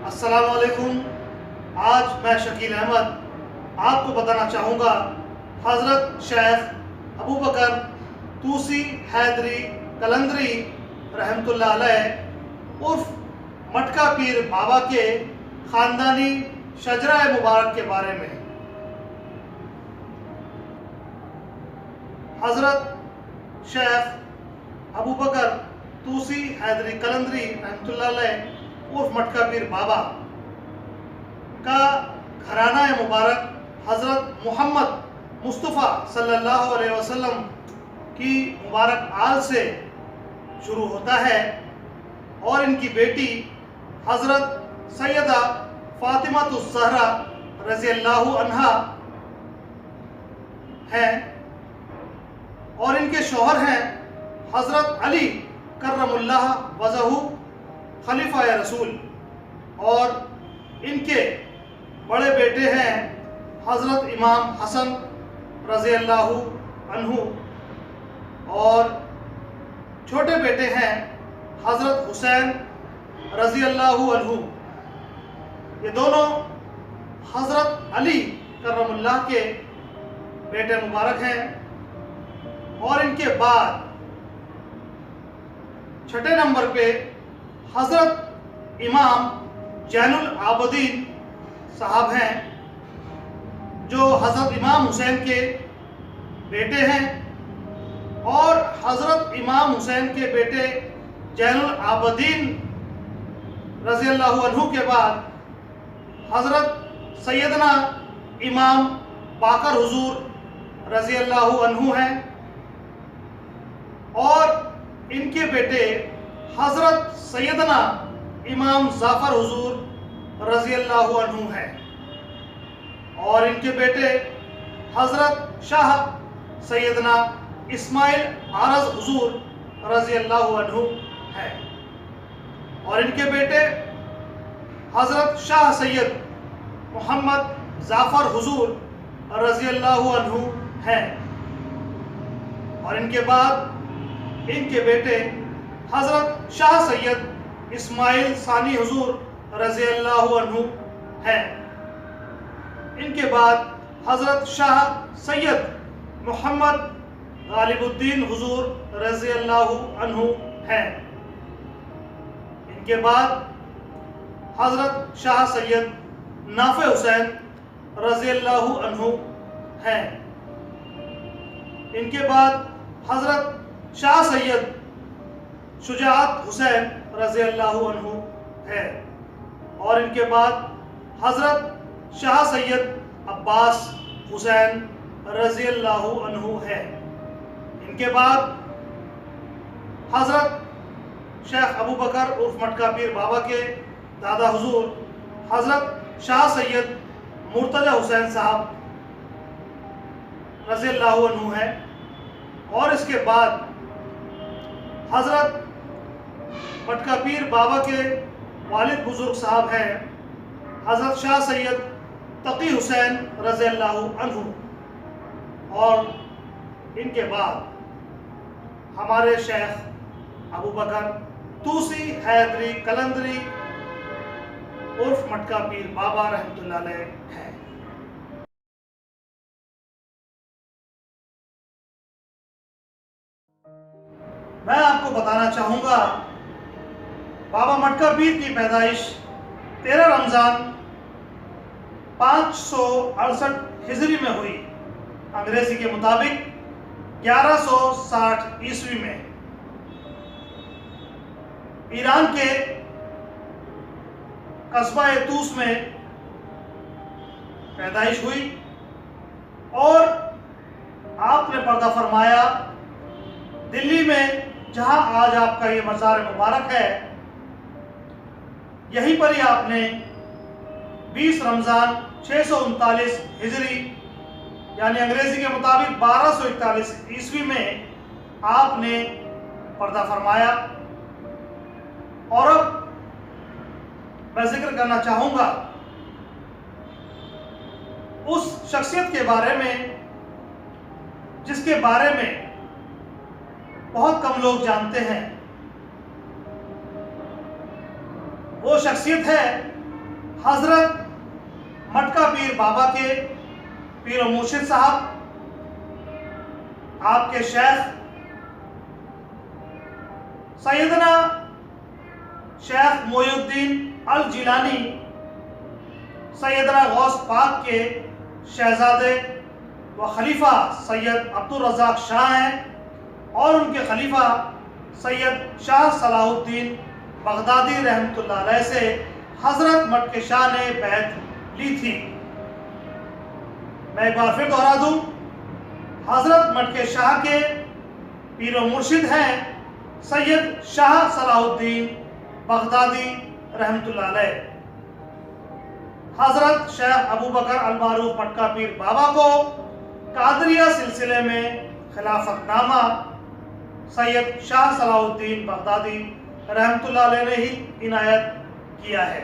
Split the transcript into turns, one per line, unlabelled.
अस्सलाम वालेकुम। आज मैं शकील अहमद आपको बताना चाहूँगा हज़रत शेख अबू बकर तूसी हैदरी कलंदरी रहमतुल्लाह अलैह उर्फ मटका पीर बाबा के ख़ानदानी शजरा मुबारक के बारे में। हज़रत शेख अबू बकर तूसी हैदरी कलंदरी रहमतुल्लाह अलैह उर्फ मटका पीर बाबा का घराना मुबारक हज़रत मोहम्मद मुस्तफ़ा सल्लल्लाहु अलैहि वसल्लम की मुबारक आल से शुरू होता है और इनकी बेटी हज़रत सैयदा फ़ातिमातुज़ ज़हरा रज़ियल्लाहु अन्हा हैं और इनके शौहर हैं हज़रत अली करमुल्लाह वजहू खलीफा रसूल और इनके बड़े बेटे हैं हज़रत इमाम हसन रज़ियल्लाहु अन्हु और छोटे बेटे हैं हज़रत हुसैन रज़ियल्लाहु अन्हु। ये दोनों हज़रत अली करमुल्लाह के बेटे मुबारक हैं और इनके बाद छठे नंबर पे हज़रत इमाम जैनुल आबदीन साहब हैं जो हज़रत इमाम हुसैन के बेटे हैं और हज़रत इमाम हुसैन के बेटे जैनुल आबदीन रज़ियल्लाहु अन्हु के बाद हज़रत सैयदना इमाम बाकर हुजूर रज़ियल्लाहु अन्हु हैं और इनके बेटे हज़रत सैयदना इमाम जाफ़र हुजूर रज़ियल्लाहु अन्हु हैं और इनके बेटे हज़रत शाह सैयदना इस्माइल आरज़ हुजूर रज़ियल्लाहु अन्हु हैं और इनके बेटे हज़रत शाह सैयद मोहम्मद जाफ़र हुजूर रज़ियल्लाहु अन्हु हैं और इनके बाद इनके बेटे हज़रत शाह सैयद इस्माइल सानी हुजूर रज़ियल्लाहु अन्हु हैं। इनके बाद हज़रत शाह सैयद मोहम्मद गालिबुद्दीन हुजूर रज़ियल्लाहु अन्हु हैं। इनके बाद हज़रत शाह सैयद नाफ़े हुसैन रज़ियल्लाहु अन्हु हैं। इनके बाद हज़रत शाह सैयद शुजाअत हुसैन रज़ियल्लाहु अन्हु है और इनके बाद हज़रत शाह सैयद अब्बास हुसैन रज़ियल्लाहु अन्हु है। इनके बाद हज़रत शेख अबू बकर उर्फ मटका पीर बाबा के दादा हुजूर हज़रत शाह सैयद मुर्तज़ा हुसैन साहब रज़ियल्लाहु अन्हु है और इसके बाद हज़रत मटका पीर बाबा के वालिद बुजुर्ग साहब हैं हज़रत शाह सैयद तकी हुसैन रज़ियल्लाहु अन्हु और इनके बाद हमारे शेख अबू बकर तूसी हैदरी कलंदरी उर्फ मटका पीर बाबा रहमतुल्लाह अलैह हैं। मैं आपको बताना चाहूँगा बाबा मटका पीर की पैदाइश 13 रमज़ान 568 हिजरी में हुई, अंग्रेजी के मुताबिक 1160 ईस्वी में ईरान के कस्बा तूस में पैदाइश हुई और आपने पर्दा फरमाया दिल्ली में, जहां आज आपका ये मज़ार मुबारक है, यहीं पर ही आपने 20 रमज़ान 639 हिजरी यानी अंग्रेजी के मुताबिक 1241 ईस्वी में आपने पर्दा फरमाया। और अब मैं जिक्र करना चाहूँगा उस शख्सियत के बारे में जिसके बारे में बहुत कम लोग जानते हैं। वो शख्सियत है हजरत मटका पीर बाबा के पीर और मुर्शिद साहब, आपके शेख सैयदना शेख मोइनुद्दीन अल जिलानी, सैयदना गौस पाक के शहजादे व खलीफा सैयद अब्दुल रज़ाक शाह हैं और उनके खलीफा सैयद शाह सलाहुद्दीन बगदादी रहमतुल्लाह अलैह से हजरत मटके शाह ने बैत ली थी। मैं एक बार फिर दोहरा दूं, हजरत मटके शाह के पीर और मुर्शिद हैं सैयद शाह सलाहुद्दीन बगदादी रहमतुल्लाह अलैह। हजरत शेख अबू बकर अल मारूफ मटका पीर बाबा को कादरिया सिलसिले में खिलाफतनामा सैयद शाह सलाहुद्दीन बगदादी रहमतुल्लाह अलैह ने ही इनायत किया है।